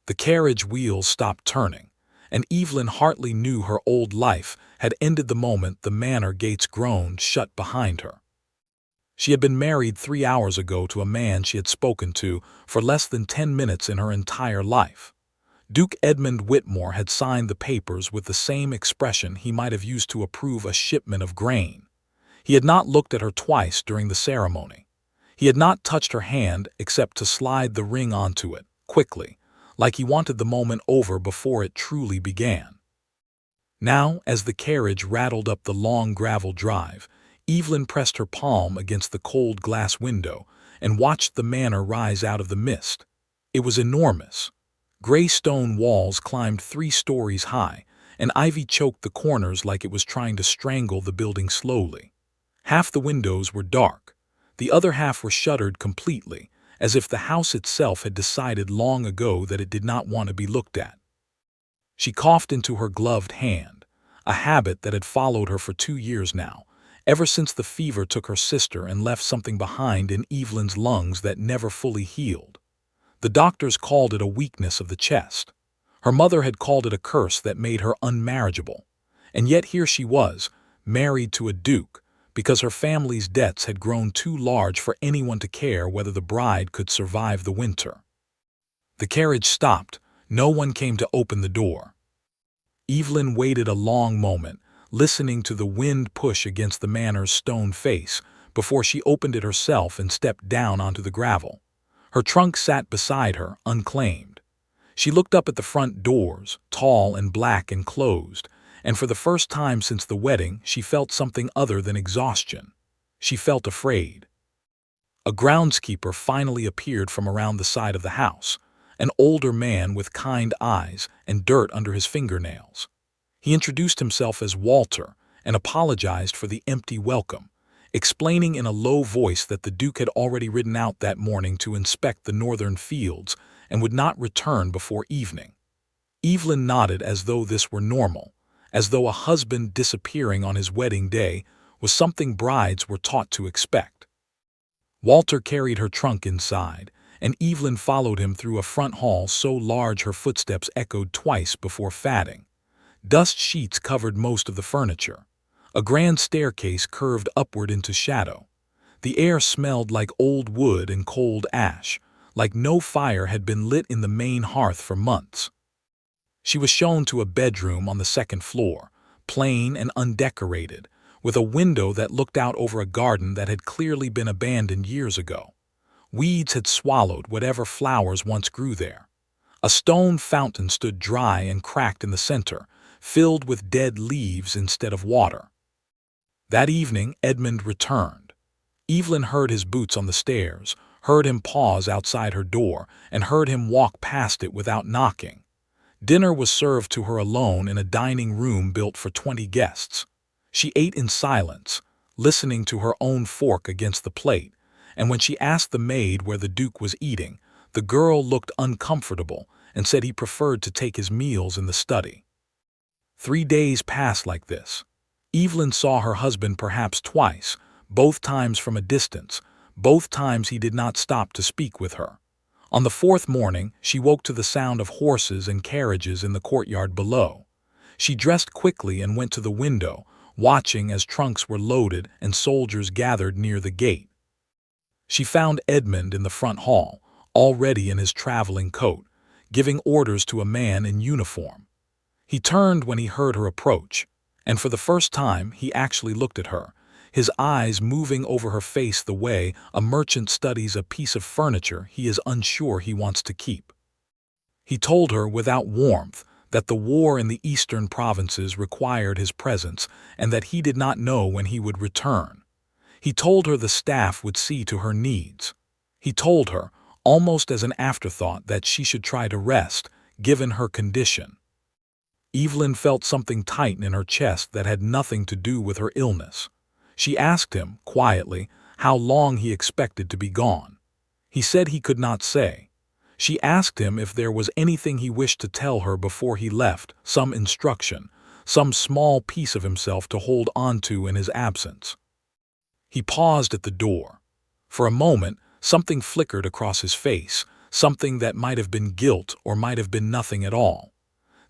The carriage wheels stopped turning, and Evelyn Hartley knew her old life had ended the moment the manor gates groaned shut behind her. She had been married 3 hours ago to a man she had spoken to for less than 10 minutes in her entire life. Duke Edmund Whitmore had signed the papers with the same expression he might have used to approve a shipment of grain. He had not looked at her twice during the ceremony. He had not touched her hand except to slide the ring onto it, quickly, like he wanted the moment over before it truly began. Now, as the carriage rattled up the long gravel drive, Evelyn pressed her palm against the cold glass window and watched the manor rise out of the mist. It was enormous. Gray stone walls climbed 3 stories high, and ivy choked the corners like it was trying to strangle the building slowly. Half the windows were dark. The other half were shuttered completely, as if the house itself had decided long ago that it did not want to be looked at. She coughed into her gloved hand, a habit that had followed her for 2 years now, ever since the fever took her sister and left something behind in Evelyn's lungs that never fully healed. The doctors called it a weakness of the chest. Her mother had called it a curse that made her unmarriageable. And yet here she was, married to a duke, because her family's debts had grown too large for anyone to care whether the bride could survive the winter. The carriage stopped. No one came to open the door. Evelyn waited a long moment, listening to the wind push against the manor's stone face, before she opened it herself and stepped down onto the gravel. Her trunk sat beside her, unclaimed. She looked up at the front doors, tall and black and closed, and for the first time since the wedding she felt something other than exhaustion. She felt afraid. A groundskeeper finally appeared from around the side of the house, an older man with kind eyes and dirt under his fingernails. He introduced himself as Walter and apologized for the empty welcome, explaining in a low voice that the Duke had already ridden out that morning to inspect the northern fields and would not return before evening. Evelyn nodded as though this were normal, as though a husband disappearing on his wedding day was something brides were taught to expect. Walter carried her trunk inside, and Evelyn followed him through a front hall so large her footsteps echoed twice before fading. Dust sheets covered most of the furniture. A grand staircase curved upward into shadow. The air smelled like old wood and cold ash, like no fire had been lit in the main hearth for months. She was shown to a bedroom on the 2nd floor, plain and undecorated, with a window that looked out over a garden that had clearly been abandoned years ago. Weeds had swallowed whatever flowers once grew there. A stone fountain stood dry and cracked in the center, filled with dead leaves instead of water. That evening, Edmund returned. Evelyn heard his boots on the stairs, heard him pause outside her door, and heard him walk past it without knocking. Dinner was served to her alone in a dining room built for 20 guests. She ate in silence, listening to her own fork against the plate, and when she asked the maid where the Duke was eating, the girl looked uncomfortable and said he preferred to take his meals in the study. 3 days passed like this. Evelyn saw her husband perhaps twice, both times from a distance, both times he did not stop to speak with her. On the 4th morning, she woke to the sound of horses and carriages in the courtyard below. She dressed quickly and went to the window, watching as trunks were loaded and soldiers gathered near the gate. She found Edmund in the front hall, already in his traveling coat, giving orders to a man in uniform. He turned when he heard her approach, and for the first time he actually looked at her, his eyes moving over her face the way a merchant studies a piece of furniture he is unsure he wants to keep. He told her without warmth that the war in the eastern provinces required his presence and that he did not know when he would return. He told her the staff would see to her needs. He told her, almost as an afterthought, that she should try to rest, given her condition. Evelyn felt something tighten in her chest that had nothing to do with her illness. She asked him, quietly, how long he expected to be gone. He said he could not say. She asked him if there was anything he wished to tell her before he left, some instruction, some small piece of himself to hold on to in his absence. He paused at the door. For a moment, something flickered across his face, something that might have been guilt or might have been nothing at all.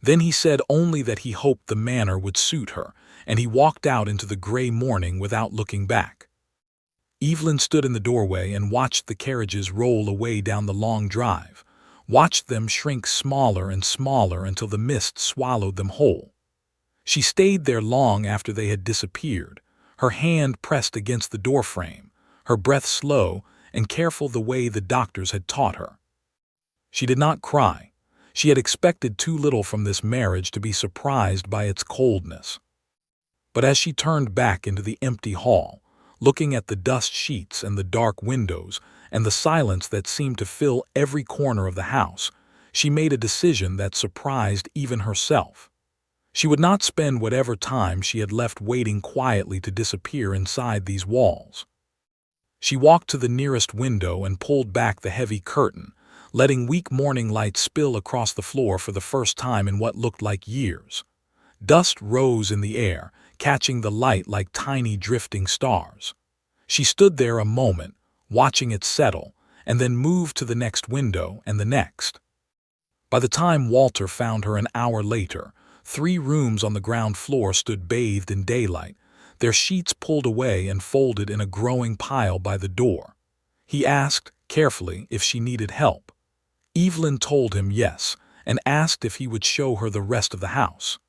Then he said only that he hoped the manor would suit her, and he walked out into the gray morning without looking back. Evelyn stood in the doorway and watched the carriages roll away down the long drive, watched them shrink smaller and smaller until the mist swallowed them whole. She stayed there long after they had disappeared, her hand pressed against the doorframe, her breath slow and careful the way the doctors had taught her. She did not cry. She had expected too little from this marriage to be surprised by its coldness. But as she turned back into the empty hall, looking at the dust sheets and the dark windows and the silence that seemed to fill every corner of the house, she made a decision that surprised even herself. She would not spend whatever time she had left waiting quietly to disappear inside these walls. She walked to the nearest window and pulled back the heavy curtain, letting weak morning light spill across the floor for the first time in what looked like years. Dust rose in the air, catching the light like tiny drifting stars. She stood there a moment, watching it settle, and then moved to the next window and the next. By the time Walter found her an hour later, 3 rooms on the ground floor stood bathed in daylight, their sheets pulled away and folded in a growing pile by the door. He asked, carefully, if she needed help. Evelyn told him yes, and asked if he would show her the rest of the house.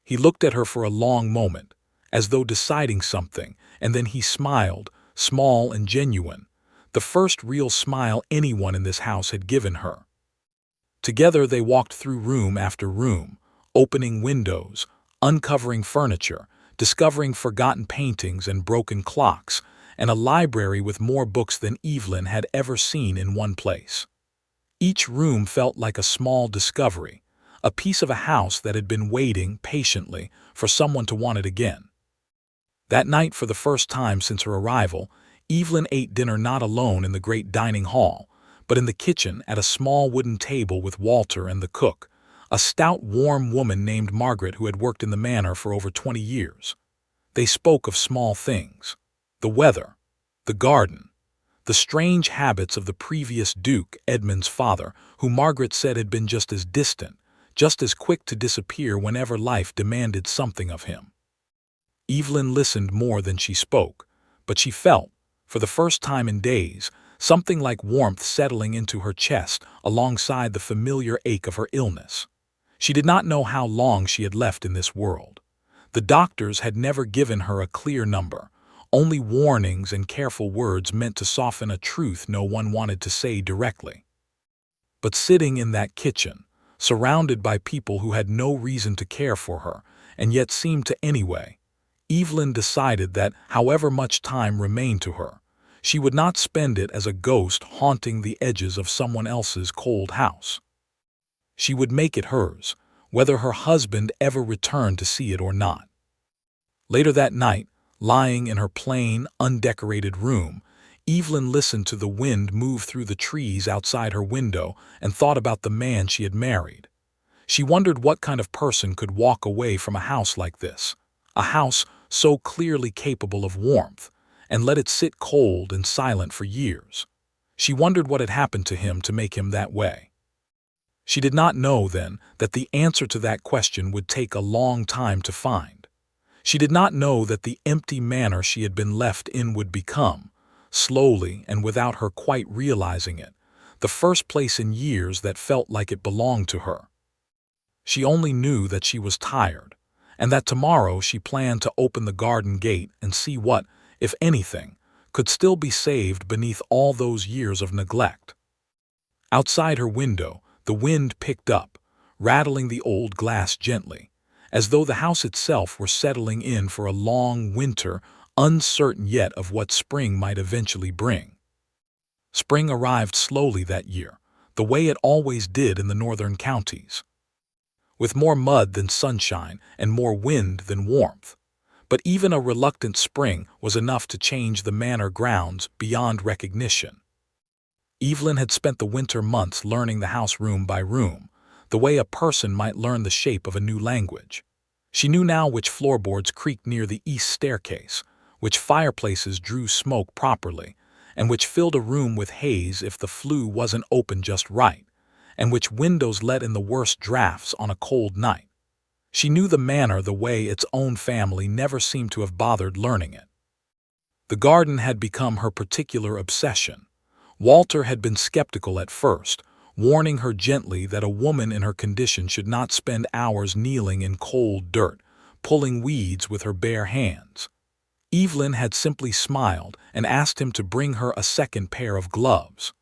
He looked at her for a long moment, as though deciding something, and then he smiled, small and genuine, the first real smile anyone in this house had given her. Together they walked through room after room, opening windows, uncovering furniture, discovering forgotten paintings and broken clocks, and a library with more books than Evelyn had ever seen in one place. Each room felt like a small discovery, a piece of a house that had been waiting patiently for someone to want it again. That night, for the first time since her arrival, Evelyn ate dinner not alone in the great dining hall, but in the kitchen at a small wooden table with Walter and the cook, a stout, warm woman named Margaret who had worked in the manor for over 20 years. They spoke of small things: the weather, the garden, the strange habits of the previous Duke, Edmund's father, who Margaret said had been just as distant, just as quick to disappear whenever life demanded something of him. Evelyn listened more than she spoke, but she felt, for the first time in days, something like warmth settling into her chest alongside the familiar ache of her illness. She did not know how long she had left in this world. The doctors had never given her a clear number, only warnings and careful words meant to soften a truth no one wanted to say directly. But sitting in that kitchen, surrounded by people who had no reason to care for her, and yet seemed to anyway, Evelyn decided that, however much time remained to her, she would not spend it as a ghost haunting the edges of someone else's cold house. She would make it hers, whether her husband ever returned to see it or not. Later that night, lying in her plain, undecorated room, Evelyn listened to the wind move through the trees outside her window and thought about the man she had married. She wondered what kind of person could walk away from a house like this, a house so clearly capable of warmth, and let it sit cold and silent for years. She wondered what had happened to him to make him that way. She did not know then that the answer to that question would take a long time to find. She did not know that the empty manor she had been left in would become, slowly and without her quite realizing it, the first place in years that felt like it belonged to her. She only knew that she was tired, and that tomorrow she planned to open the garden gate and see what, if anything, could still be saved beneath all those years of neglect. Outside her window, the wind picked up, rattling the old glass gently, as though the house itself were settling in for a long winter, uncertain yet of what spring might eventually bring. Spring arrived slowly that year, the way it always did in the northern counties, with more mud than sunshine and more wind than warmth. But even a reluctant spring was enough to change the manor grounds beyond recognition. Evelyn had spent the winter months learning the house room by room, the way a person might learn the shape of a new language. She knew now which floorboards creaked near the east staircase, which fireplaces drew smoke properly, and which filled a room with haze if the flue wasn't open just right, and which windows let in the worst drafts on a cold night. She knew the manor the way its own family never seemed to have bothered learning it. The garden had become her particular obsession. Walter had been skeptical at first, warning her gently that a woman in her condition should not spend hours kneeling in cold dirt, pulling weeds with her bare hands. Evelyn had simply smiled and asked him to bring her a second pair of gloves.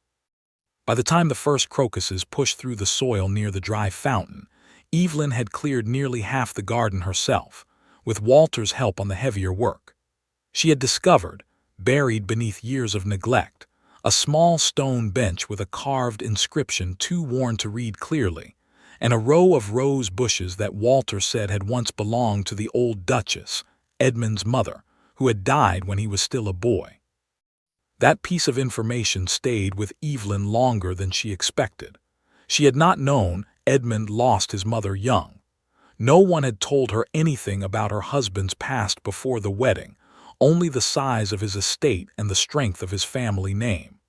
By the time the first crocuses pushed through the soil near the dry fountain, Evelyn had cleared nearly half the garden herself, with Walter's help on the heavier work. She had discovered, buried beneath years of neglect, a small stone bench with a carved inscription too worn to read clearly, and a row of rose bushes that Walter said had once belonged to the old Duchess, Edmund's mother, who had died when he was still a boy. That piece of information stayed with Evelyn longer than she expected. She had not known Edmund lost his mother young. No one had told her anything about her husband's past before the wedding, only the size of his estate and the strength of his family name.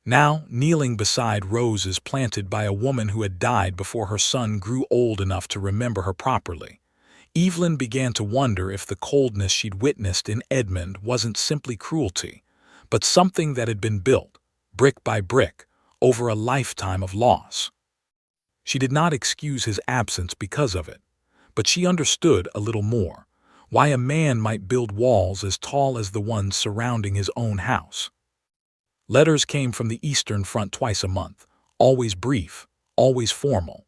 Now, kneeling beside roses planted by a woman who had died before her son grew old enough to remember her properly, Evelyn began to wonder if the coldness she'd witnessed in Edmund wasn't simply cruelty, but something that had been built, brick by brick, over a lifetime of loss. She did not excuse his absence because of it, but she understood a little more, why a man might build walls as tall as the ones surrounding his own house. Letters came from the Eastern Front twice a month, always brief, always formal.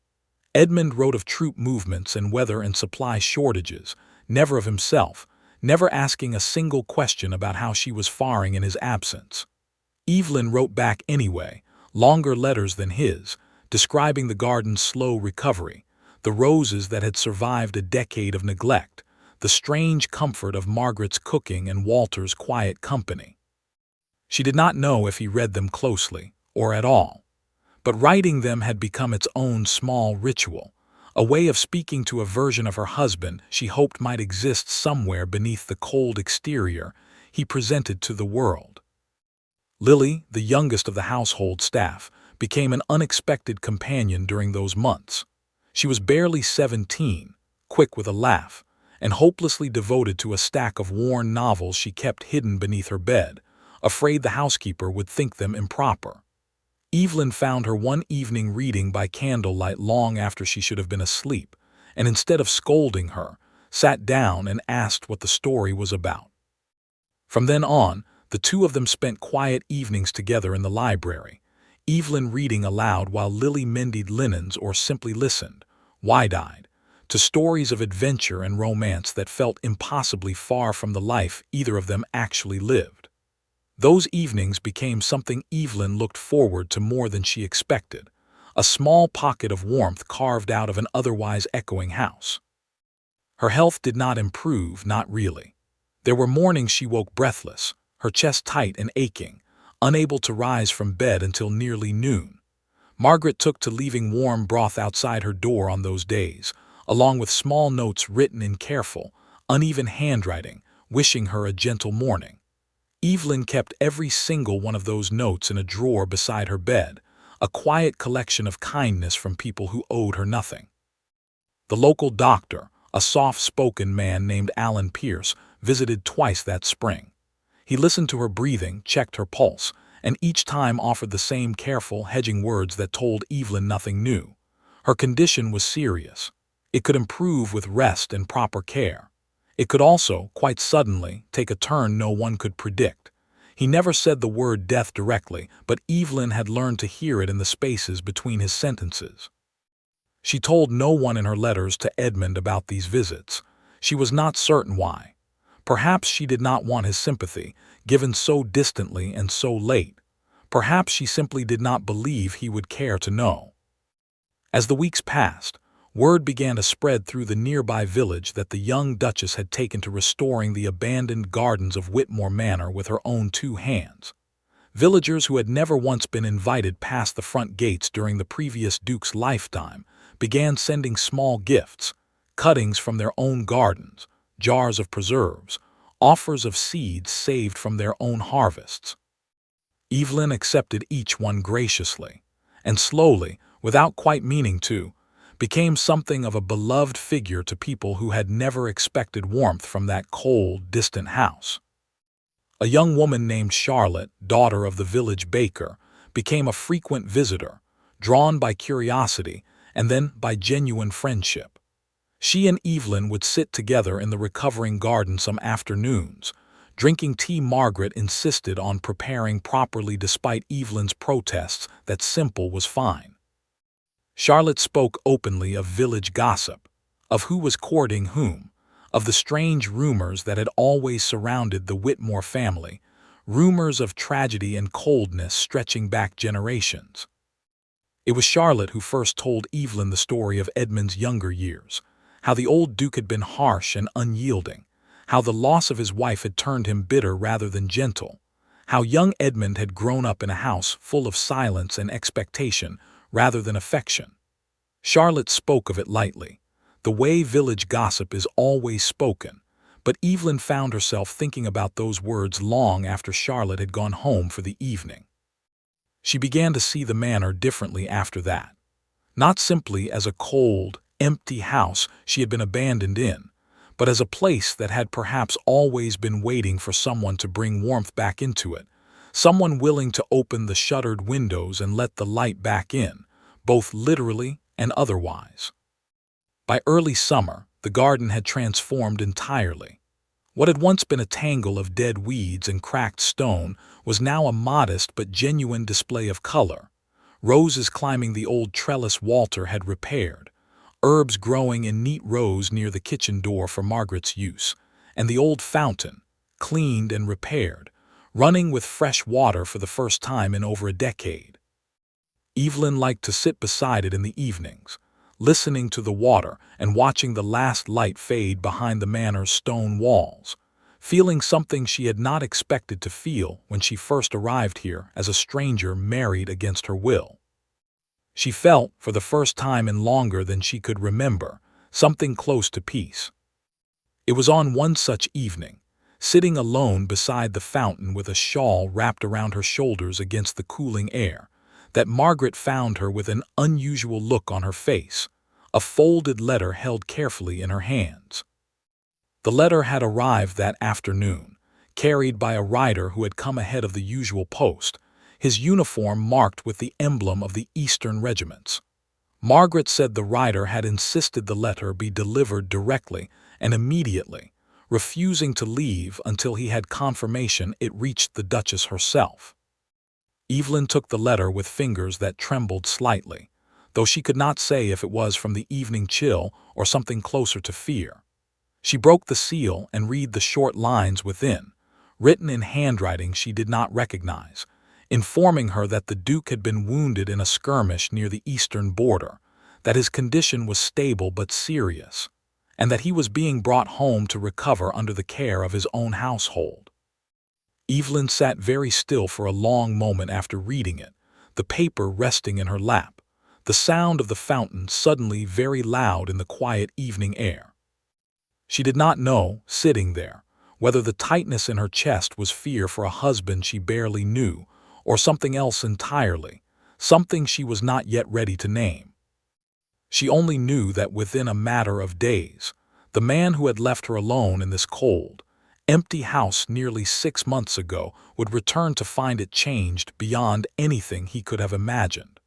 Edmund wrote of troop movements and weather and supply shortages, never of himself, never asking a single question about how she was faring in his absence. Evelyn wrote back anyway, longer letters than his, describing the garden's slow recovery, the roses that had survived a decade of neglect, the strange comfort of Margaret's cooking and Walter's quiet company. She did not know if he read them closely, or at all, but writing them had become its own small ritual, a way of speaking to a version of her husband she hoped might exist somewhere beneath the cold exterior he presented to the world. Lily, the youngest of the household staff, became an unexpected companion during those months. She was barely 17, quick with a laugh, and hopelessly devoted to a stack of worn novels she kept hidden beneath her bed, afraid the housekeeper would think them improper. Evelyn found her one evening reading by candlelight long after she should have been asleep, and instead of scolding her, sat down and asked what the story was about. From then on, the two of them spent quiet evenings together in the library, Evelyn reading aloud while Lily mended linens or simply listened, wide-eyed, to stories of adventure and romance that felt impossibly far from the life either of them actually lived. Those evenings became something Evelyn looked forward to more than she expected, a small pocket of warmth carved out of an otherwise echoing house. Her health did not improve, not really. There were mornings she woke breathless, her chest tight and aching, unable to rise from bed until nearly noon. Margaret took to leaving warm broth outside her door on those days, along with small notes written in careful, uneven handwriting, wishing her a gentle morning. Evelyn kept every single one of those notes in a drawer beside her bed, a quiet collection of kindness from people who owed her nothing. The local doctor, a soft-spoken man named Alan Pierce, visited twice that spring. He listened to her breathing, checked her pulse, and each time offered the same careful, hedging words that told Evelyn nothing new. Her condition was serious. It could improve with rest and proper care. It could also, quite suddenly, take a turn no one could predict. He never said the word death directly, but Evelyn had learned to hear it in the spaces between his sentences. She told no one in her letters to Edmund about these visits. She was not certain why. Perhaps she did not want his sympathy, given so distantly and so late. Perhaps she simply did not believe he would care to know. As the weeks passed, word began to spread through the nearby village that the young Duchess had taken to restoring the abandoned gardens of Whitmore Manor with her own two hands. Villagers who had never once been invited past the front gates during the previous Duke's lifetime began sending small gifts, cuttings from their own gardens, jars of preserves, offers of seeds saved from their own harvests. Evelyn accepted each one graciously, and slowly, without quite meaning to, became something of a beloved figure to people who had never expected warmth from that cold, distant house. A young woman named Charlotte, daughter of the village baker, became a frequent visitor, drawn by curiosity and then by genuine friendship. She and Evelyn would sit together in the recovering garden some afternoons, drinking tea. Margaret insisted on preparing properly despite Evelyn's protests that simple was fine. Charlotte spoke openly of village gossip, of who was courting whom, of the strange rumors that had always surrounded the Whitmore family, rumors of tragedy and coldness stretching back generations. It was Charlotte who first told Evelyn the story of Edmund's younger years, how the old Duke had been harsh and unyielding, how the loss of his wife had turned him bitter rather than gentle, how young Edmund had grown up in a house full of silence and expectation rather than affection. Charlotte spoke of it lightly, the way village gossip is always spoken, but Evelyn found herself thinking about those words long after Charlotte had gone home for the evening. She began to see the manor differently after that, not simply as a cold, empty house she had been abandoned in, but as a place that had perhaps always been waiting for someone to bring warmth back into it, someone willing to open the shuttered windows and let the light back in, both literally and otherwise. By early summer, the garden had transformed entirely. What had once been a tangle of dead weeds and cracked stone was now a modest but genuine display of color. Roses climbing the old trellis Walter had repaired, herbs growing in neat rows near the kitchen door for Margaret's use, and the old fountain, cleaned and repaired, running with fresh water for the first time in over a decade. Evelyn liked to sit beside it in the evenings, listening to the water and watching the last light fade behind the manor's stone walls, feeling something she had not expected to feel when she first arrived here as a stranger married against her will. She felt, for the first time in longer than she could remember, something close to peace. It was on one such evening, sitting alone beside the fountain with a shawl wrapped around her shoulders against the cooling air, that Margaret found her with an unusual look on her face, a folded letter held carefully in her hands. The letter had arrived that afternoon, carried by a rider who had come ahead of the usual post, his uniform marked with the emblem of the Eastern regiments. Margaret said the rider had insisted the letter be delivered directly and immediately, refusing to leave until he had confirmation it reached the Duchess herself. Evelyn took the letter with fingers that trembled slightly, though she could not say if it was from the evening chill or something closer to fear. She broke the seal and read the short lines within, written in handwriting she did not recognize, informing her that the Duke had been wounded in a skirmish near the eastern border, that his condition was stable but serious, and that he was being brought home to recover under the care of his own household. Evelyn sat very still for a long moment after reading it, the paper resting in her lap, the sound of the fountain suddenly very loud in the quiet evening air. She did not know, sitting there, whether the tightness in her chest was fear for a husband she barely knew, or something else entirely, something she was not yet ready to name. She only knew that within a matter of days, the man who had left her alone in this cold, empty house nearly 6 months ago would return to find it changed beyond anything he could have imagined.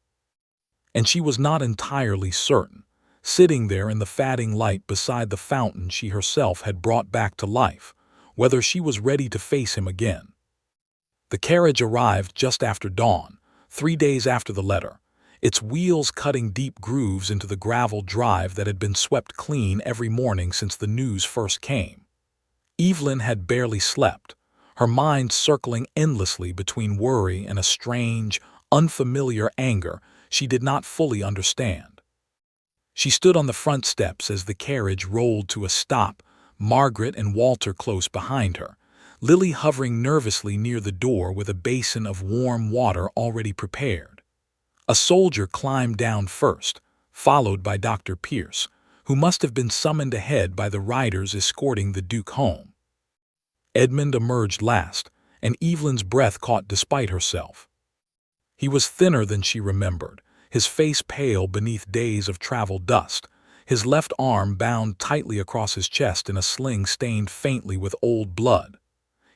And she was not entirely certain, sitting there in the fading light beside the fountain she herself had brought back to life, whether she was ready to face him again. The carriage arrived just after dawn, 3 days after the letter, its wheels cutting deep grooves into the gravel drive that had been swept clean every morning since the news first came. Evelyn had barely slept, her mind circling endlessly between worry and a strange, unfamiliar anger she did not fully understand. She stood on the front steps as the carriage rolled to a stop, Margaret and Walter close behind her, Lily hovering nervously near the door with a basin of warm water already prepared. A soldier climbed down first, followed by Dr. Pierce, who must have been summoned ahead by the riders escorting the Duke home. Edmund emerged last, and Evelyn's breath caught despite herself. He was thinner than she remembered, his face pale beneath days of travel dust, his left arm bound tightly across his chest in a sling stained faintly with old blood.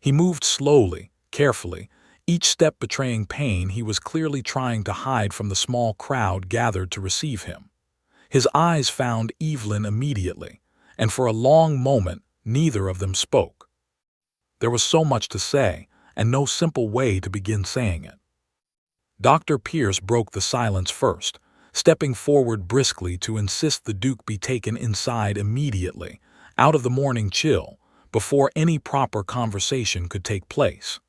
He moved slowly, carefully, each step betraying pain he was clearly trying to hide from the small crowd gathered to receive him. His eyes found Evelyn immediately, and for a long moment neither of them spoke. There was so much to say, and no simple way to begin saying it. Dr. Pierce broke the silence first, stepping forward briskly to insist the Duke be taken inside immediately, out of the morning chill, before any proper conversation could take place.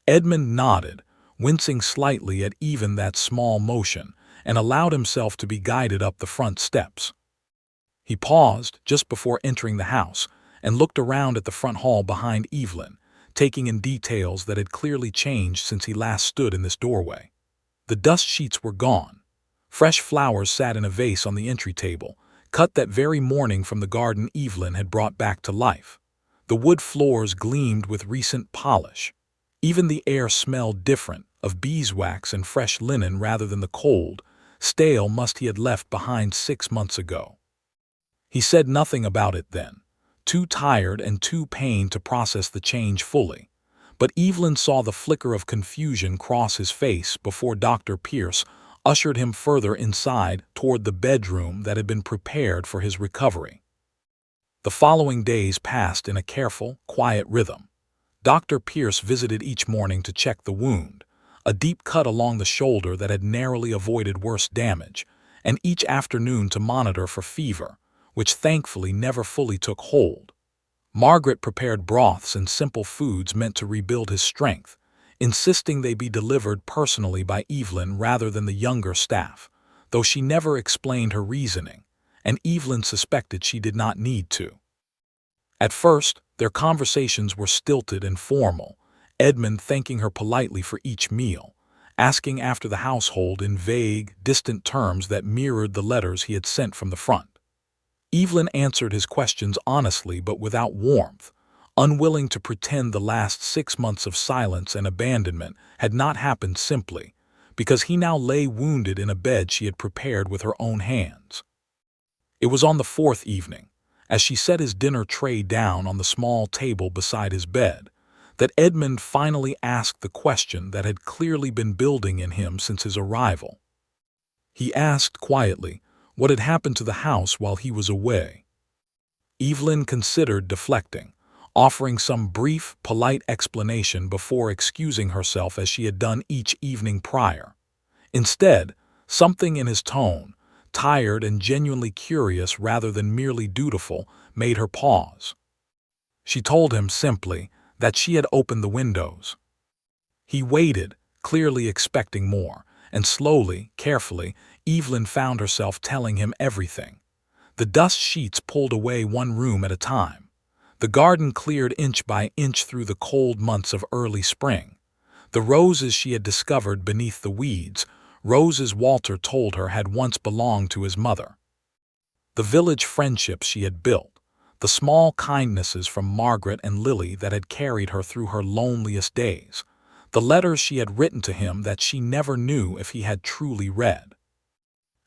Edmund nodded, wincing slightly at even that small motion, and allowed himself to be guided up the front steps. He paused just before entering the house and looked around at the front hall behind Evelyn, taking in details that had clearly changed since he last stood in this doorway. The dust sheets were gone. Fresh flowers sat in a vase on the entry table, cut that very morning from the garden Evelyn had brought back to life. The wood floors gleamed with recent polish. Even the air smelled different, of beeswax and fresh linen rather than the cold, stale must he had left behind 6 months ago. He said nothing about it then, too tired and too pained to process the change fully. But Evelyn saw the flicker of confusion cross his face before Dr. Pierce ushered him further inside toward the bedroom that had been prepared for his recovery. The following days passed in a careful, quiet rhythm. Dr. Pierce visited each morning to check the wound, a deep cut along the shoulder that had narrowly avoided worse damage, and each afternoon to monitor for fever, which thankfully never fully took hold. Margaret prepared broths and simple foods meant to rebuild his strength, insisting they be delivered personally by Evelyn rather than the younger staff, though she never explained her reasoning, and Evelyn suspected she did not need to. At first, their conversations were stilted and formal, Edmund thanking her politely for each meal, asking after the household in vague, distant terms that mirrored the letters he had sent from the front. Evelyn answered his questions honestly but without warmth, unwilling to pretend the last 6 months of silence and abandonment had not happened simply because he now lay wounded in a bed she had prepared with her own hands. It was on the 4th evening, as she set his dinner tray down on the small table beside his bed, that Edmund finally asked the question that had clearly been building in him since his arrival. He asked quietly what had happened to the house while he was away. Evelyn considered deflecting, offering some brief, polite explanation before excusing herself as she had done each evening prior. Instead, something in his tone, tired and genuinely curious rather than merely dutiful, made her pause. She told him simply that she had opened the windows. He waited, clearly expecting more, and slowly, carefully, Evelyn found herself telling him everything. The dust sheets pulled away one room at a time. The garden cleared inch by inch through the cold months of early spring. The roses she had discovered beneath the weeds, roses Walter told her had once belonged to his mother. The village friendships she had built, the small kindnesses from Margaret and Lily that had carried her through her loneliest days, the letters she had written to him that she never knew if he had truly read.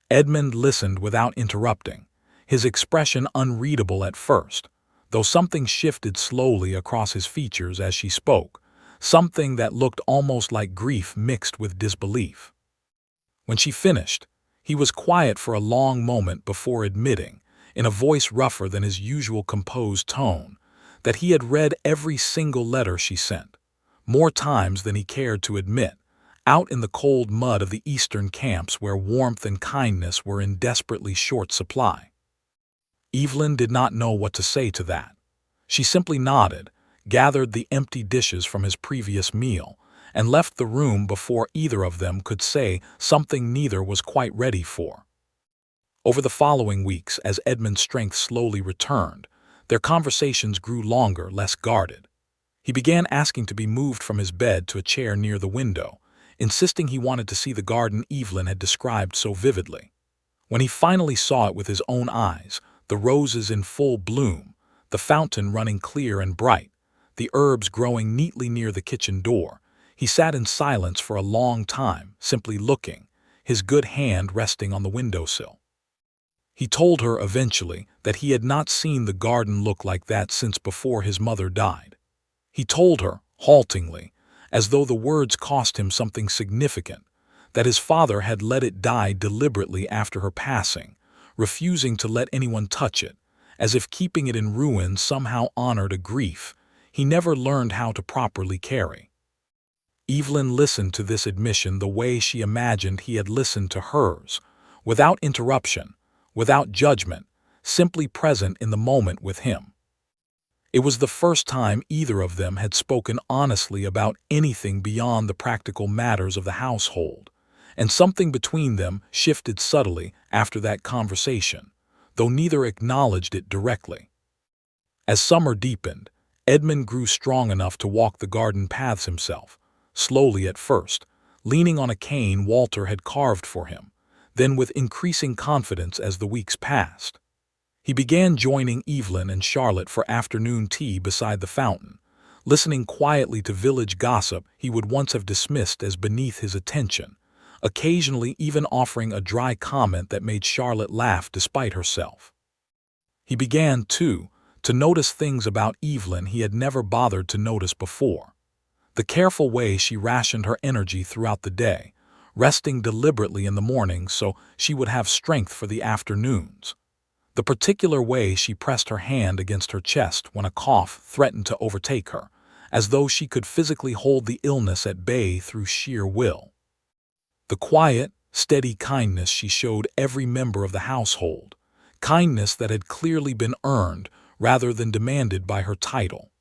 Edmund listened without interrupting, his expression unreadable at first, though something shifted slowly across his features as she spoke, something that looked almost like grief mixed with disbelief. When she finished, he was quiet for a long moment before admitting, in a voice rougher than his usual composed tone, that he had read every single letter she sent, more times than he cared to admit, out in the cold mud of the eastern camps where warmth and kindness were in desperately short supply. Evelyn did not know what to say to that. She simply nodded, gathered the empty dishes from his previous meal, and left the room before either of them could say something neither was quite ready for. Over the following weeks, as Edmund's strength slowly returned, their conversations grew longer, less guarded. He began asking to be moved from his bed to a chair near the window, insisting he wanted to see the garden Evelyn had described so vividly. When he finally saw it with his own eyes, the roses in full bloom, the fountain running clear and bright, the herbs growing neatly near the kitchen door, he sat in silence for a long time, simply looking, his good hand resting on the windowsill. He told her eventually that he had not seen the garden look like that since before his mother died. He told her, haltingly, as though the words cost him something significant, that his father had let it die deliberately after her passing, refusing to let anyone touch it, as if keeping it in ruins somehow honored a grief he never learned how to properly carry. Evelyn listened to this admission the way she imagined he had listened to hers, without interruption, without judgment, simply present in the moment with him. It was the first time either of them had spoken honestly about anything beyond the practical matters of the household, and something between them shifted subtly after that conversation, though neither acknowledged it directly. As summer deepened, Edmund grew strong enough to walk the garden paths himself, slowly at first, leaning on a cane Walter had carved for him, then with increasing confidence as the weeks passed. He began joining Evelyn and Charlotte for afternoon tea beside the fountain, listening quietly to village gossip he would once have dismissed as beneath his attention, occasionally even offering a dry comment that made Charlotte laugh despite herself. He began, too, to notice things about Evelyn he had never bothered to notice before. The careful way she rationed her energy throughout the day, resting deliberately in the mornings so she would have strength for the afternoons. The particular way she pressed her hand against her chest when a cough threatened to overtake her, as though she could physically hold the illness at bay through sheer will. The quiet, steady kindness she showed every member of the household, kindness that had clearly been earned rather than demanded by her title.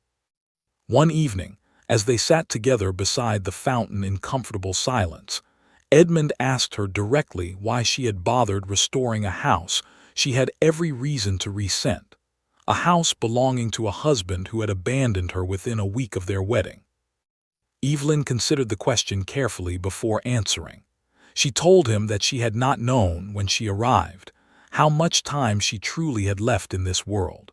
One evening, as they sat together beside the fountain in comfortable silence, Edmund asked her directly why she had bothered restoring a house she had every reason to resent, a house belonging to a husband who had abandoned her within a week of their wedding. Evelyn considered the question carefully before answering. She told him that she had not known, when she arrived, how much time she truly had left in this world.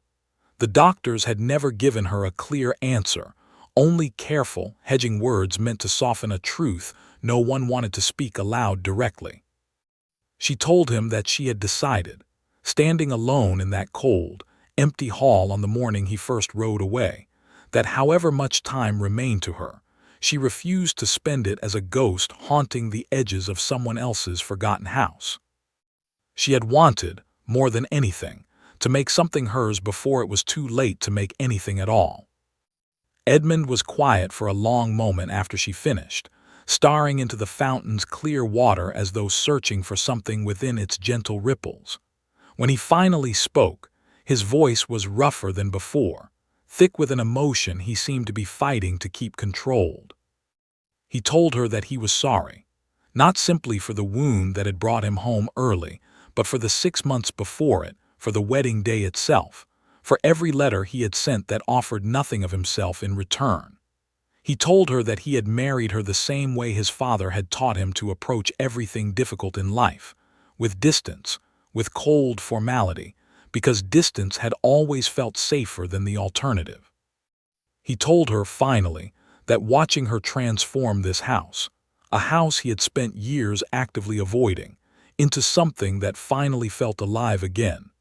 The doctors had never given her a clear answer, only careful, hedging words meant to soften a truth no one wanted to speak aloud directly. She told him that she had decided, standing alone in that cold, empty hall on the morning he first rode away, that however much time remained to her, she refused to spend it as a ghost haunting the edges of someone else's forgotten house. She had wanted, more than anything, to make something hers before it was too late to make anything at all. Edmund was quiet for a long moment after she finished, staring into the fountain's clear water as though searching for something within its gentle ripples. When he finally spoke, his voice was rougher than before, thick with an emotion he seemed to be fighting to keep controlled. He told her that he was sorry, not simply for the wound that had brought him home early, but for the 6 months before it, for the wedding day itself, for every letter he had sent that offered nothing of himself in return. He told her that he had married her the same way his father had taught him to approach everything difficult in life, with distance, with cold formality, because distance had always felt safer than the alternative. He told her, finally, that watching her transform this house, a house he had spent years actively avoiding, into something that finally felt alive again,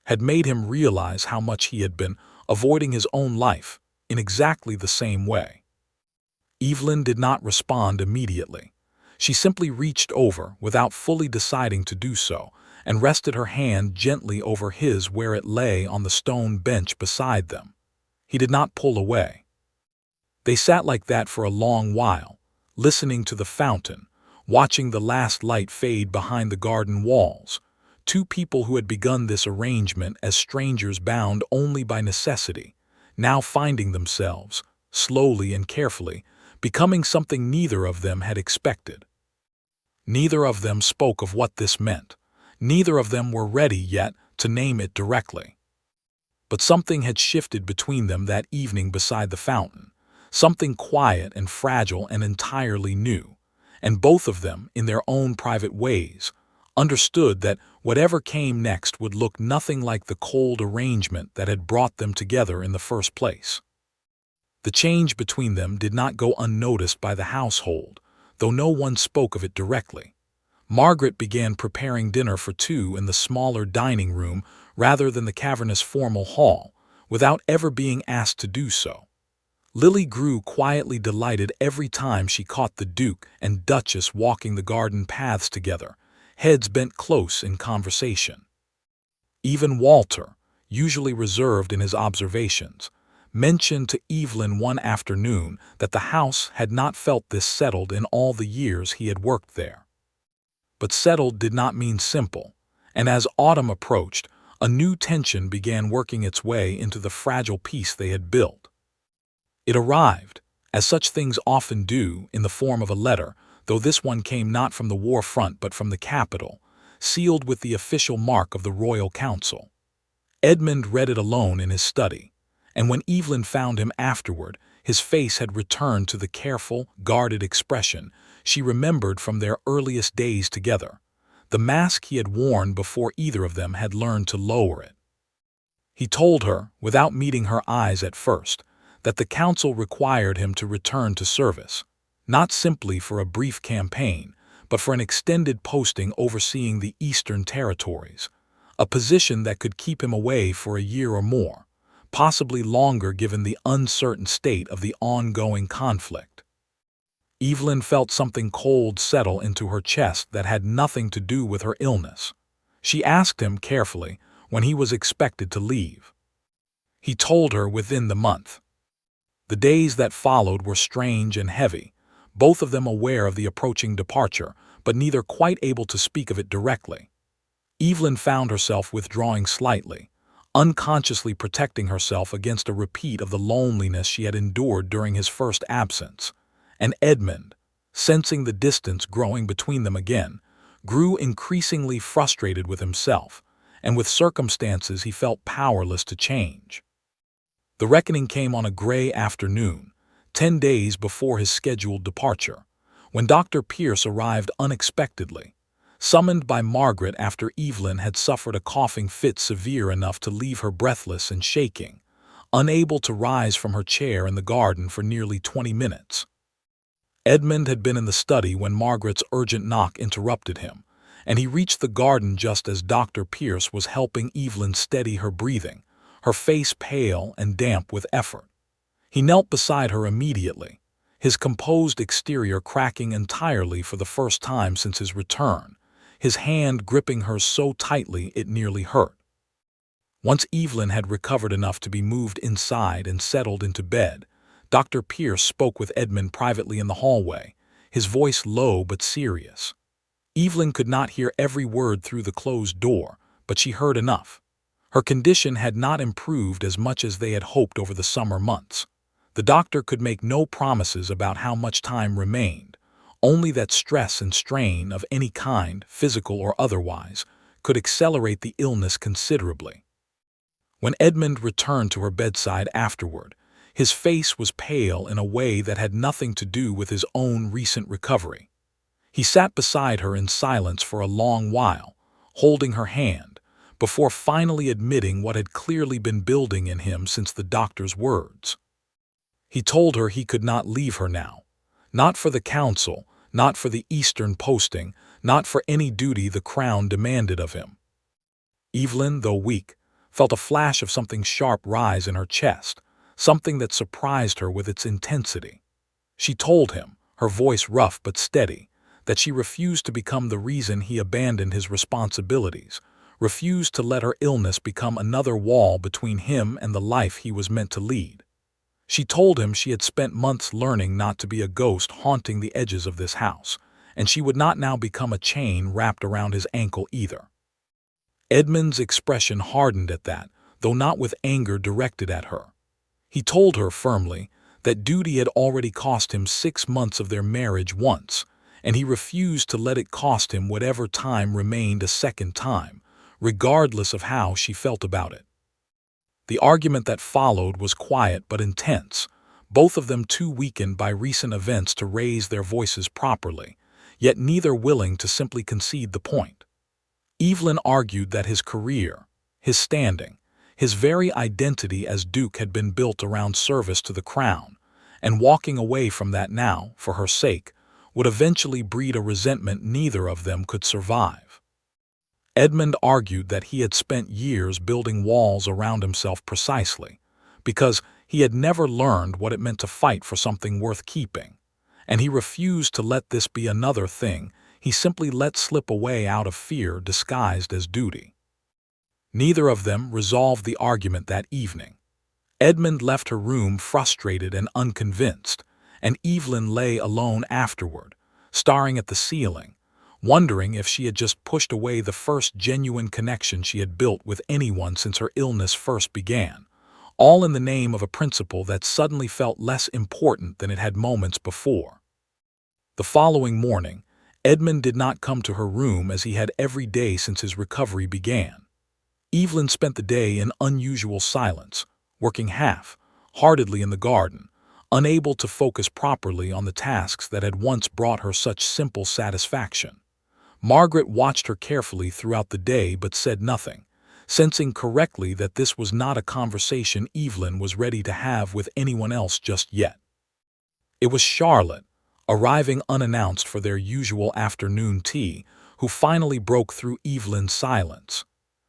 had made him realize how much he had been avoiding his own life in exactly the same way. Evelyn did not respond immediately. She simply reached over, without fully deciding to do so, and rested her hand gently over his where it lay on the stone bench beside them. He did not pull away. They sat like that for a long while, listening to the fountain, watching the last light fade behind the garden walls, two people who had begun this arrangement as strangers bound only by necessity, now finding themselves, slowly and carefully, becoming something neither of them had expected. Neither of them spoke of what this meant. Neither of them were ready yet to name it directly. But something had shifted between them that evening beside the fountain, something quiet and fragile and entirely new, and both of them, in their own private ways, understood that whatever came next would look nothing like the cold arrangement that had brought them together in the first place. The change between them did not go unnoticed by the household, though no one spoke of it directly. Margaret began preparing dinner for two in the smaller dining room rather than the cavernous formal hall, without ever being asked to do so. Lily grew quietly delighted every time she caught the Duke and Duchess walking the garden paths together, heads bent close in conversation. Even Walter, usually reserved in his observations, mentioned to Evelyn one afternoon that the house had not felt this settled in all the years he had worked there. But settled did not mean simple, and as autumn approached, a new tension began working its way into the fragile peace they had built. It arrived, as such things often do, in the form of a letter, though this one came not from the war front but from the capital, sealed with the official mark of the Royal Council. Edmund read it alone in his study, and when Evelyn found him afterward, his face had returned to the careful, guarded expression she remembered from their earliest days together, the mask he had worn before either of them had learned to lower it. He told her, without meeting her eyes at first, that the council required him to return to service, not simply for a brief campaign, but for an extended posting overseeing the Eastern Territories, a position that could keep him away for a year or more, possibly longer given the uncertain state of the ongoing conflict. Evelyn felt something cold settle into her chest that had nothing to do with her illness. She asked him carefully when he was expected to leave. He told her within the month. The days that followed were strange and heavy, both of them aware of the approaching departure, but neither quite able to speak of it directly. Evelyn found herself withdrawing slightly, unconsciously protecting herself against a repeat of the loneliness she had endured during his first absence, and Edmund, sensing the distance growing between them again, grew increasingly frustrated with himself, and with circumstances he felt powerless to change. The reckoning came on a gray afternoon, 10 days before his scheduled departure, when Dr. Pierce arrived unexpectedly, summoned by Margaret after Evelyn had suffered a coughing fit severe enough to leave her breathless and shaking, unable to rise from her chair in the garden for nearly 20 minutes. Edmund had been in the study when Margaret's urgent knock interrupted him, and he reached the garden just as Dr. Pierce was helping Evelyn steady her breathing, her face pale and damp with effort. He knelt beside her immediately, his composed exterior cracking entirely for the first time since his return, his hand gripping hers so tightly it nearly hurt. Once Evelyn had recovered enough to be moved inside and settled into bed, Dr. Pierce spoke with Edmund privately in the hallway, his voice low but serious. Evelyn could not hear every word through the closed door, but she heard enough. Her condition had not improved as much as they had hoped over the summer months. The doctor could make no promises about how much time remained, only that stress and strain of any kind, physical or otherwise, could accelerate the illness considerably. When Edmund returned to her bedside afterward, his face was pale in a way that had nothing to do with his own recent recovery. He sat beside her in silence for a long while, holding her hand, before finally admitting what had clearly been building in him since the doctor's words. He told her he could not leave her now, not for the council, not for the Eastern posting, not for any duty the crown demanded of him. Evelyn, though weak, felt a flash of something sharp rise in her chest, something that surprised her with its intensity. She told him, her voice rough but steady, that she refused to become the reason he abandoned his responsibilities, refused to let her illness become another wall between him and the life he was meant to lead. She told him she had spent months learning not to be a ghost haunting the edges of this house, and she would not now become a chain wrapped around his ankle either. Edmund's expression hardened at that, though not with anger directed at her. He told her firmly that duty had already cost him 6 months of their marriage once, and he refused to let it cost him whatever time remained a second time, regardless of how she felt about it. The argument that followed was quiet but intense, both of them too weakened by recent events to raise their voices properly, yet neither willing to simply concede the point. Evelyn argued that his career, his standing, his very identity as Duke had been built around service to the crown, and walking away from that now, for her sake, would eventually breed a resentment neither of them could survive. Edmund argued that he had spent years building walls around himself precisely because he had never learned what it meant to fight for something worth keeping, and he refused to let this be another thing he simply let slip away out of fear disguised as duty. Neither of them resolved the argument that evening. Edmund left her room frustrated and unconvinced, and Evelyn lay alone afterward, staring at the ceiling, wondering if she had just pushed away the first genuine connection she had built with anyone since her illness first began, all in the name of a principle that suddenly felt less important than it had moments before. The following morning, Edmund did not come to her room as he had every day since his recovery began. Evelyn spent the day in unusual silence, working half-heartedly in the garden, unable to focus properly on the tasks that had once brought her such simple satisfaction. Margaret watched her carefully throughout the day but said nothing, sensing correctly that this was not a conversation Evelyn was ready to have with anyone else just yet. It was Charlotte, arriving unannounced for their usual afternoon tea, who finally broke through Evelyn's silence.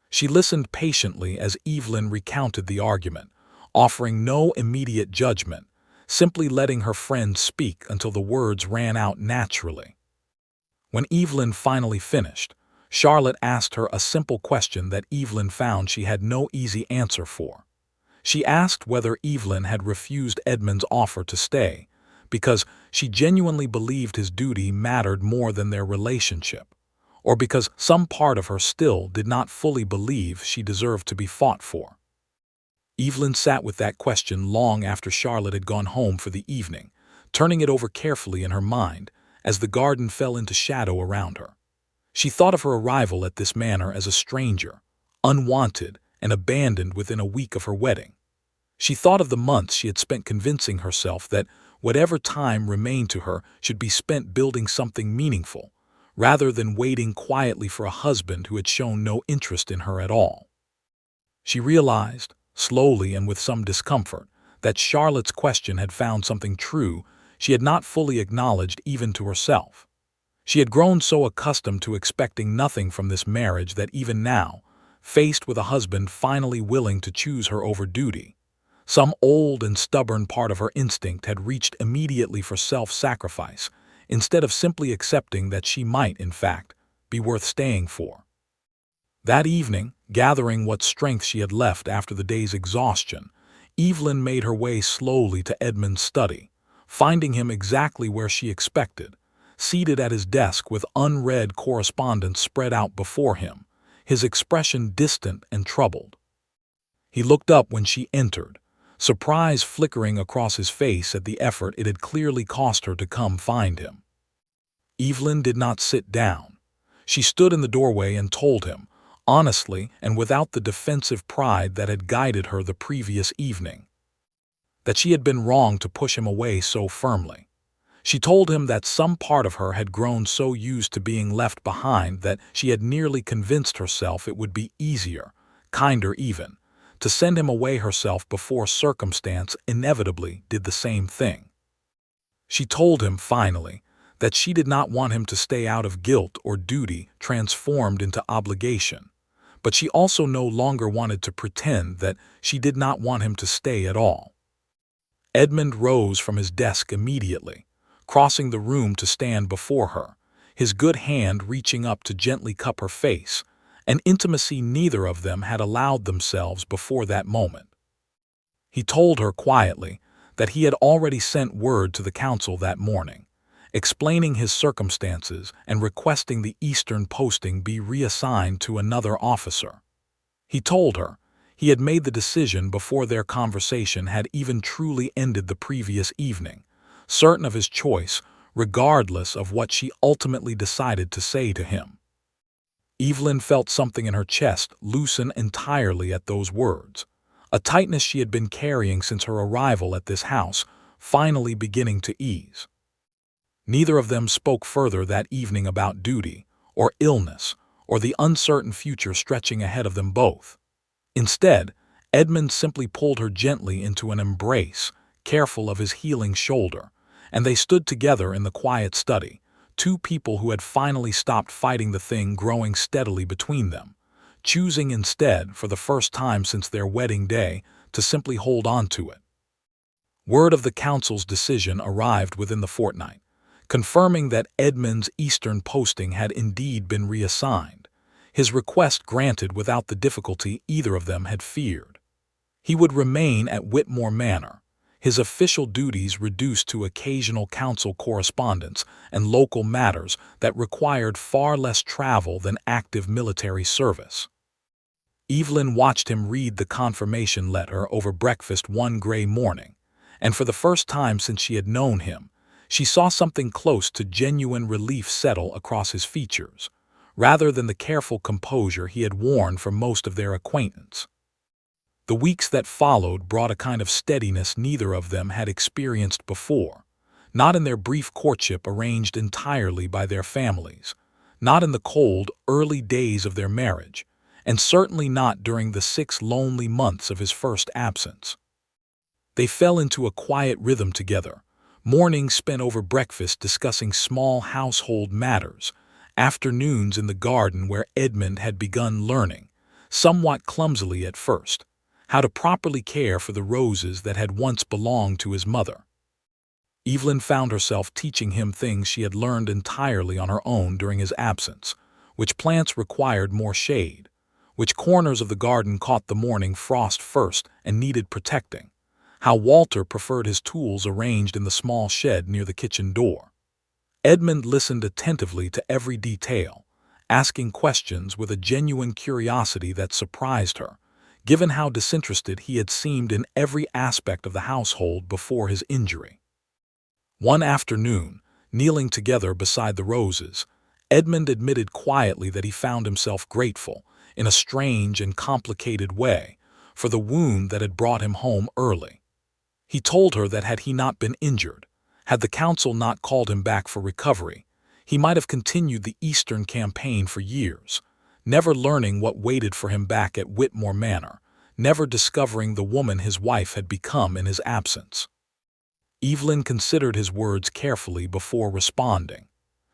She listened patiently as Evelyn recounted the argument, offering no immediate judgment, simply letting her friend speak until the words ran out naturally. When Evelyn finally finished, Charlotte asked her a simple question that Evelyn found she had no easy answer for. She asked whether Evelyn had refused Edmund's offer to stay, because she genuinely believed his duty mattered more than their relationship, or because some part of her still did not fully believe she deserved to be fought for. Evelyn sat with that question long after Charlotte had gone home for the evening, turning it over carefully in her mind as the garden fell into shadow around her. She thought of her arrival at this manor as a stranger, unwanted and abandoned within a week of her wedding. She thought of the months she had spent convincing herself that whatever time remained to her should be spent building something meaningful, rather than waiting quietly for a husband who had shown no interest in her at all. She realized, slowly and with some discomfort, that Charlotte's question had found something true she had not fully acknowledged even to herself. She had grown so accustomed to expecting nothing from this marriage that even now, faced with a husband finally willing to choose her over duty, some old and stubborn part of her instinct had reached immediately for self-sacrifice, instead of simply accepting that she might, in fact, be worth staying for. That evening, gathering what strength she had left after the day's exhaustion, Evelyn made her way slowly to Edmund's study, finding him exactly where she expected, seated at his desk with unread correspondence spread out before him, his expression distant and troubled. He looked up when she entered, surprise flickering across his face at the effort it had clearly cost her to come find him. Evelyn did not sit down. She stood in the doorway and told him, honestly and without the defensive pride that had guided her the previous evening, that she had been wrong to push him away so firmly. She told him that some part of her had grown so used to being left behind that she had nearly convinced herself it would be easier, kinder even, to send him away herself before circumstance inevitably did the same thing. She told him, finally, that she did not want him to stay out of guilt or duty transformed into obligation, but she also no longer wanted to pretend that she did not want him to stay at all. Edmund rose from his desk immediately, crossing the room to stand before her, his good hand reaching up to gently cup her face, an intimacy neither of them had allowed themselves before that moment. He told her quietly that he had already sent word to the council that morning, explaining his circumstances and requesting the Eastern posting be reassigned to another officer. He told her he had made the decision before their conversation had even truly ended the previous evening, certain of his choice regardless of what she ultimately decided to say to him. Evelyn felt something in her chest loosen entirely at those words, a tightness she had been carrying since her arrival at this house finally beginning to ease. Neither of them spoke further that evening about duty, or illness, or the uncertain future stretching ahead of them both. Instead, Edmund simply pulled her gently into an embrace, careful of his healing shoulder, and they stood together in the quiet study, two people who had finally stopped fighting the thing growing steadily between them, choosing instead, for the first time since their wedding day, to simply hold on to it. Word of the council's decision arrived within the fortnight, confirming that Edmund's eastern posting had indeed been reassigned, his request granted without the difficulty either of them had feared. He would remain at Whitmore Manor, his official duties reduced to occasional council correspondence and local matters that required far less travel than active military service. Evelyn watched him read the confirmation letter over breakfast one gray morning, and for the first time since she had known him, she saw something close to genuine relief settle across his features, rather than the careful composure he had worn for most of their acquaintance. The weeks that followed brought a kind of steadiness neither of them had experienced before, not in their brief courtship arranged entirely by their families, not in the cold, early days of their marriage, and certainly not during the 6 lonely months of his first absence. They fell into a quiet rhythm together, mornings spent over breakfast discussing small household matters, afternoons in the garden where Edmund had begun learning, somewhat clumsily at first, how to properly care for the roses that had once belonged to his mother. Evelyn found herself teaching him things she had learned entirely on her own during his absence, which plants required more shade, which corners of the garden caught the morning frost first and needed protecting, how Walter preferred his tools arranged in the small shed near the kitchen door. Edmund listened attentively to every detail, asking questions with a genuine curiosity that surprised her, given how disinterested he had seemed in every aspect of the household before his injury. One afternoon, kneeling together beside the roses, Edmund admitted quietly that he found himself grateful, in a strange and complicated way, for the wound that had brought him home early. He told her that had he not been injured, had the council not called him back for recovery, he might have continued the Eastern campaign for years, never learning what waited for him back at Whitmore Manor, never discovering the woman his wife had become in his absence. Evelyn considered his words carefully before responding.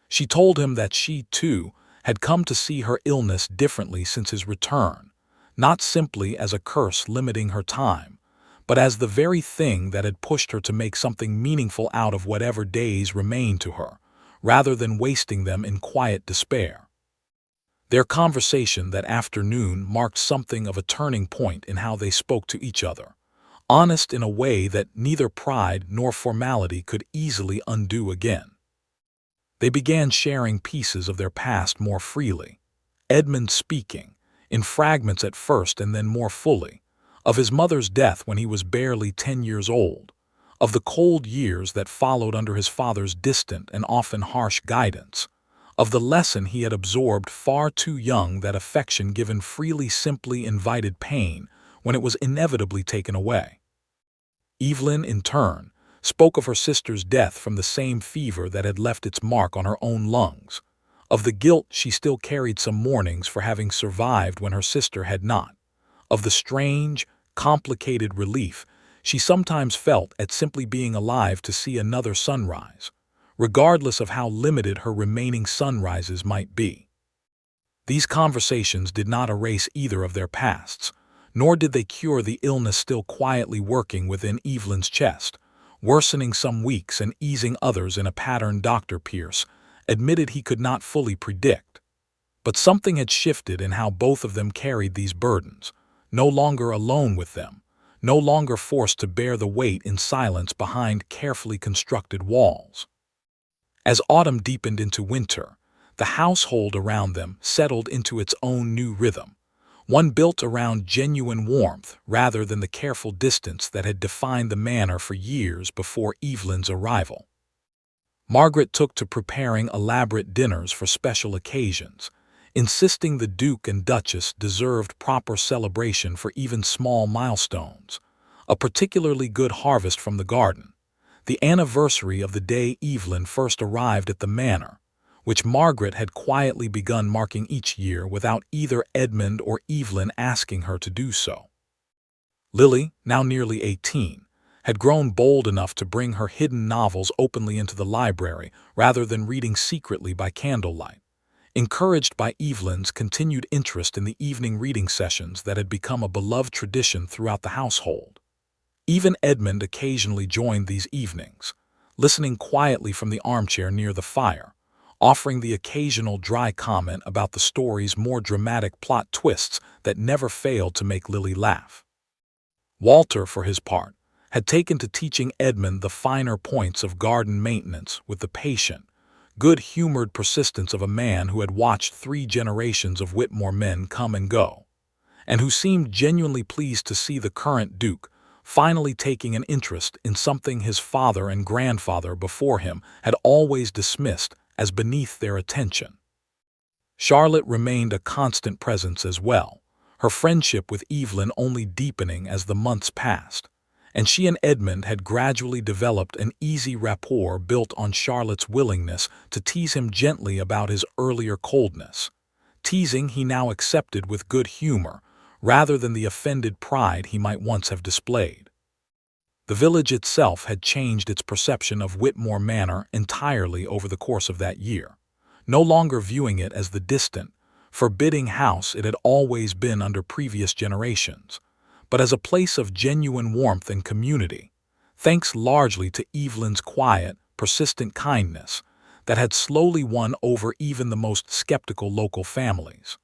She told him that she, too, had come to see her illness differently since his return, not simply as a curse limiting her time, but as the very thing that had pushed her to make something meaningful out of whatever days remained to her, rather than wasting them in quiet despair. Their conversation that afternoon marked something of a turning point in how they spoke to each other, honest in a way that neither pride nor formality could easily undo again. They began sharing pieces of their past more freely, Edmund speaking, in fragments at first and then more fully, of his mother's death when he was barely 10 years old, of the cold years that followed under his father's distant and often harsh guidance, of the lesson he had absorbed far too young that affection given freely simply invited pain when it was inevitably taken away. Evelyn, in turn, spoke of her sister's death from the same fever that had left its mark on her own lungs, of the guilt she still carried some mornings for having survived when her sister had not, of the strange, complicated relief she sometimes felt at simply being alive to see another sunrise, regardless of how limited her remaining sunrises might be. These conversations did not erase either of their pasts, nor did they cure the illness still quietly working within Evelyn's chest, worsening some weeks and easing others in a pattern Dr. Pierce admitted he could not fully predict. But something had shifted in how both of them carried these burdens, no longer alone with them, no longer forced to bear the weight in silence behind carefully constructed walls. As autumn deepened into winter, the household around them settled into its own new rhythm, one built around genuine warmth rather than the careful distance that had defined the manor for years before Evelyn's arrival. Margaret took to preparing elaborate dinners for special occasions, insisting the Duke and Duchess deserved proper celebration for even small milestones, a particularly good harvest from the garden, the anniversary of the day Evelyn first arrived at the manor, which Margaret had quietly begun marking each year without either Edmund or Evelyn asking her to do so. Lily, now nearly 18, had grown bold enough to bring her hidden novels openly into the library rather than reading secretly by candlelight. Encouraged by Evelyn's continued interest in the evening reading sessions that had become a beloved tradition throughout the household. Even Edmund occasionally joined these evenings, listening quietly from the armchair near the fire, offering the occasional dry comment about the story's more dramatic plot twists that never failed to make Lily laugh. Walter, for his part, had taken to teaching Edmund the finer points of garden maintenance with the patient, good-humored persistence of a man who had watched 3 generations of Whitmore men come and go, and who seemed genuinely pleased to see the current Duke finally taking an interest in something his father and grandfather before him had always dismissed as beneath their attention. Charlotte remained a constant presence as well, her friendship with Evelyn only deepening as the months passed, and she and Edmund had gradually developed an easy rapport built on Charlotte's willingness to tease him gently about his earlier coldness, teasing he now accepted with good humor rather than the offended pride he might once have displayed. The village itself had changed its perception of Whitmore Manor entirely over the course of that year, no longer viewing it as the distant, forbidding house it had always been under previous generations, but as a place of genuine warmth and community, thanks largely to Evelyn's quiet, persistent kindness that had slowly won over even the most skeptical local families.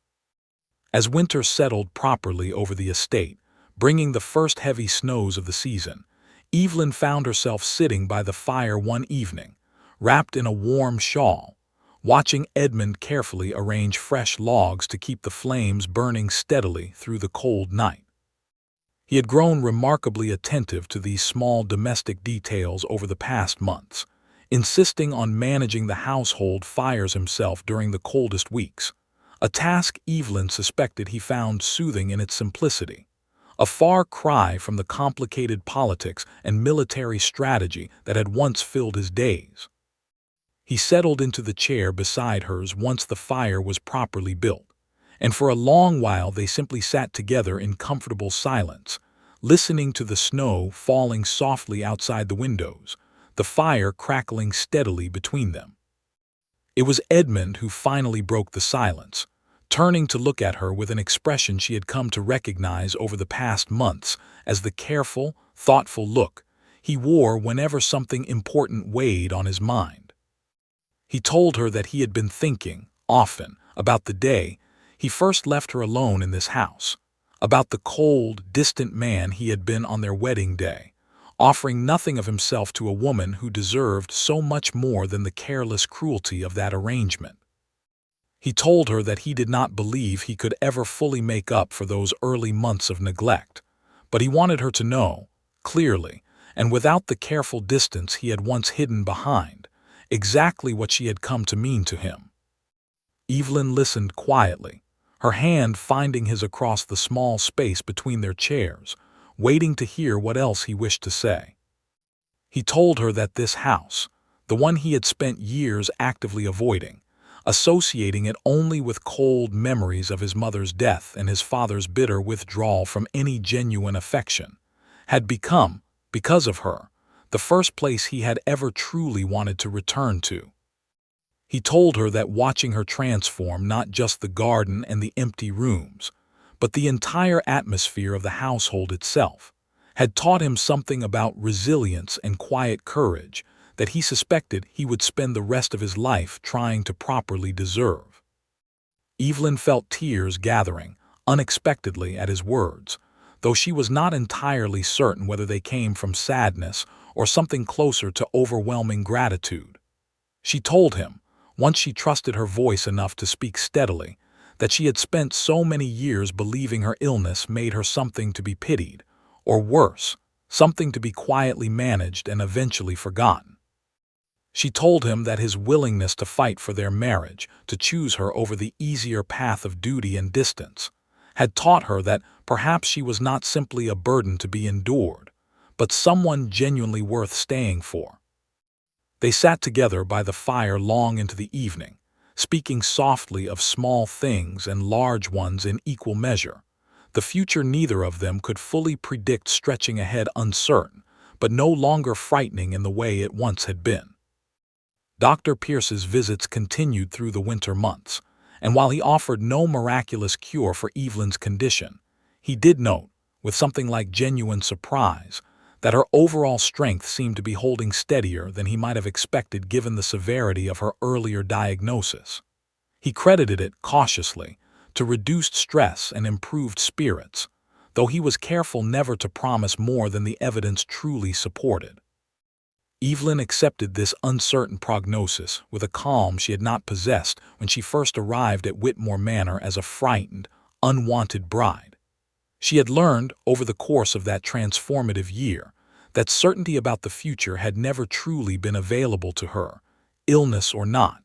As winter settled properly over the estate, bringing the first heavy snows of the season, Evelyn found herself sitting by the fire one evening, wrapped in a warm shawl, watching Edmund carefully arrange fresh logs to keep the flames burning steadily through the cold night. He had grown remarkably attentive to these small domestic details over the past months, insisting on managing the household fires himself during the coldest weeks, a task Evelyn suspected he found soothing in its simplicity, a far cry from the complicated politics and military strategy that had once filled his days. He settled into the chair beside hers once the fire was properly built, and for a long while they simply sat together in comfortable silence, listening to the snow falling softly outside the windows, the fire crackling steadily between them. It was Edmund who finally broke the silence, turning to look at her with an expression she had come to recognize over the past months as the careful, thoughtful look he wore whenever something important weighed on his mind. He told her that he had been thinking, often, about the day he first left her alone in this house, about the cold, distant man he had been on their wedding day, offering nothing of himself to a woman who deserved so much more than the careless cruelty of that arrangement. He told her that he did not believe he could ever fully make up for those early months of neglect, but he wanted her to know, clearly, and without the careful distance he had once hidden behind, exactly what she had come to mean to him. Evelyn listened quietly, her hand finding his across the small space between their chairs, waiting to hear what else he wished to say. He told her that this house, the one he had spent years actively avoiding, associating it only with cold memories of his mother's death and his father's bitter withdrawal from any genuine affection, had become, because of her, the first place he had ever truly wanted to return to. He told her that watching her transform not just the garden and the empty rooms, but the entire atmosphere of the household itself, had taught him something about resilience and quiet courage that he suspected he would spend the rest of his life trying to properly deserve. Evelyn felt tears gathering, unexpectedly, at his words, though she was not entirely certain whether they came from sadness or something closer to overwhelming gratitude. She told him, once she trusted her voice enough to speak steadily, that she had spent so many years believing her illness made her something to be pitied, or worse, something to be quietly managed and eventually forgotten. She told him that his willingness to fight for their marriage, to choose her over the easier path of duty and distance, had taught her that perhaps she was not simply a burden to be endured, but someone genuinely worth staying for. They sat together by the fire long into the evening, speaking softly of small things and large ones in equal measure, the future neither of them could fully predict stretching ahead uncertain, but no longer frightening in the way it once had been. Dr. Pierce's visits continued through the winter months, and while he offered no miraculous cure for Evelyn's condition, he did note, with something like genuine surprise, that her overall strength seemed to be holding steadier than he might have expected given the severity of her earlier diagnosis. He credited it, cautiously, to reduced stress and improved spirits, though he was careful never to promise more than the evidence truly supported. Evelyn accepted this uncertain prognosis with a calm she had not possessed when she first arrived at Whitmore Manor as a frightened, unwanted bride. She had learned, over the course of that transformative year, that certainty about the future had never truly been available to her, illness or not,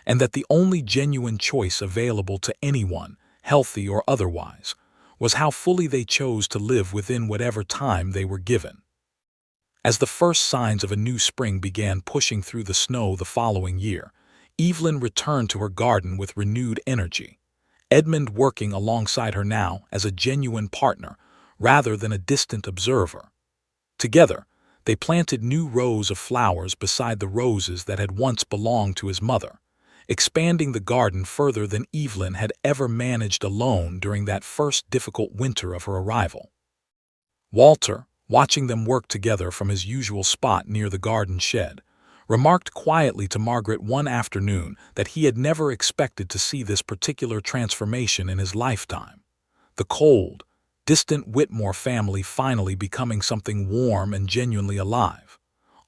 and that the only genuine choice available to anyone, healthy or otherwise, was how fully they chose to live within whatever time they were given. As the first signs of a new spring began pushing through the snow the following year, Evelyn returned to her garden with renewed energy, Edmund working alongside her now as a genuine partner rather than a distant observer. Together, they planted new rows of flowers beside the roses that had once belonged to his mother, expanding the garden further than Evelyn had ever managed alone during that first difficult winter of her arrival. Walter, watching them work together from his usual spot near the garden shed, remarked quietly to Margaret one afternoon that he had never expected to see this particular transformation in his lifetime. The cold, distant Whitmore family finally becoming something warm and genuinely alive,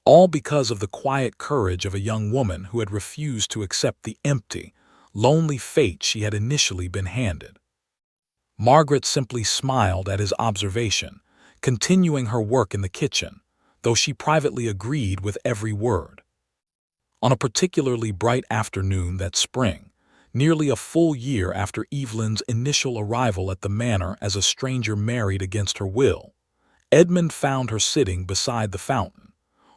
all because of the quiet courage of a young woman who had refused to accept the empty, lonely fate she had initially been handed. Margaret simply smiled at his observation, continuing her work in the kitchen, though she privately agreed with every word. On a particularly bright afternoon that spring, nearly a full year after Evelyn's initial arrival at the manor as a stranger married against her will, Edmund found her sitting beside the fountain,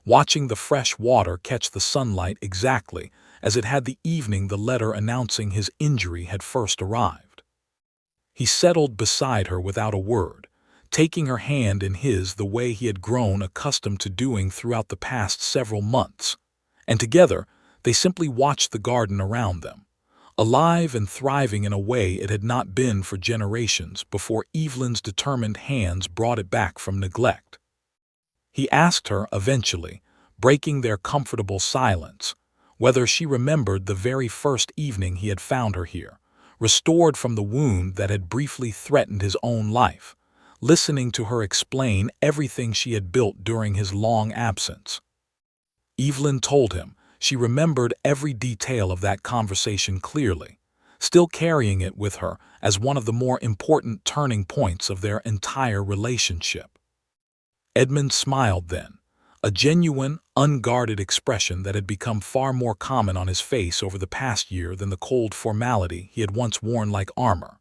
watching the fresh water catch the sunlight exactly as it had the evening the letter announcing his injury had first arrived. He settled beside her without a word, taking her hand in his the way he had grown accustomed to doing throughout the past several months, and together they simply watched the garden around them, alive and thriving in a way it had not been for generations before Evelyn's determined hands brought it back from neglect. He asked her, eventually, breaking their comfortable silence, whether she remembered the very first evening he had found her here, restored from the wound that had briefly threatened his own life, listening to her explain everything she had built during his long absence. Evelyn told him she remembered every detail of that conversation clearly, still carrying it with her as one of the more important turning points of their entire relationship. Edmund smiled then, a genuine, unguarded expression that had become far more common on his face over the past year than the cold formality he had once worn like armor.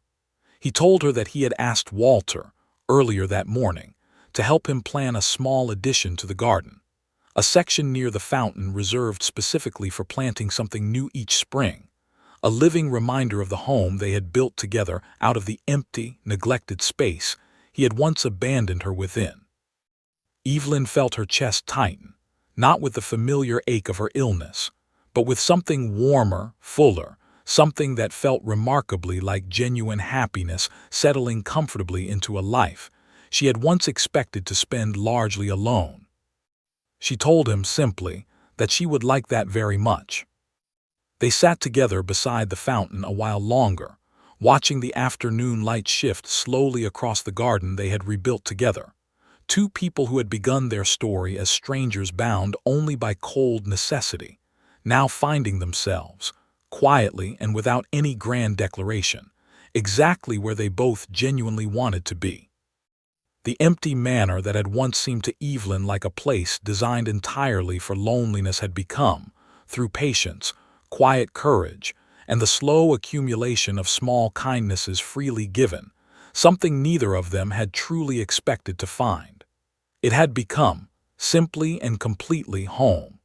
He told her that he had asked Walter, earlier that morning, to help him plan a small addition to the garden, a section near the fountain reserved specifically for planting something new each spring, a living reminder of the home they had built together out of the empty, neglected space he had once abandoned her within. Evelyn felt her chest tighten, not with the familiar ache of her illness, but with something warmer, fuller, something that felt remarkably like genuine happiness settling comfortably into a life she had once expected to spend largely alone. She told him simply that she would like that very much. They sat together beside the fountain a while longer, watching the afternoon light shift slowly across the garden they had rebuilt together. Two people who had begun their story as strangers bound only by cold necessity, now finding themselves, quietly and without any grand declaration, exactly where they both genuinely wanted to be. The empty manor that had once seemed to Evelyn like a place designed entirely for loneliness had become, through patience, quiet courage, and the slow accumulation of small kindnesses freely given, something neither of them had truly expected to find. It had become, simply and completely, home.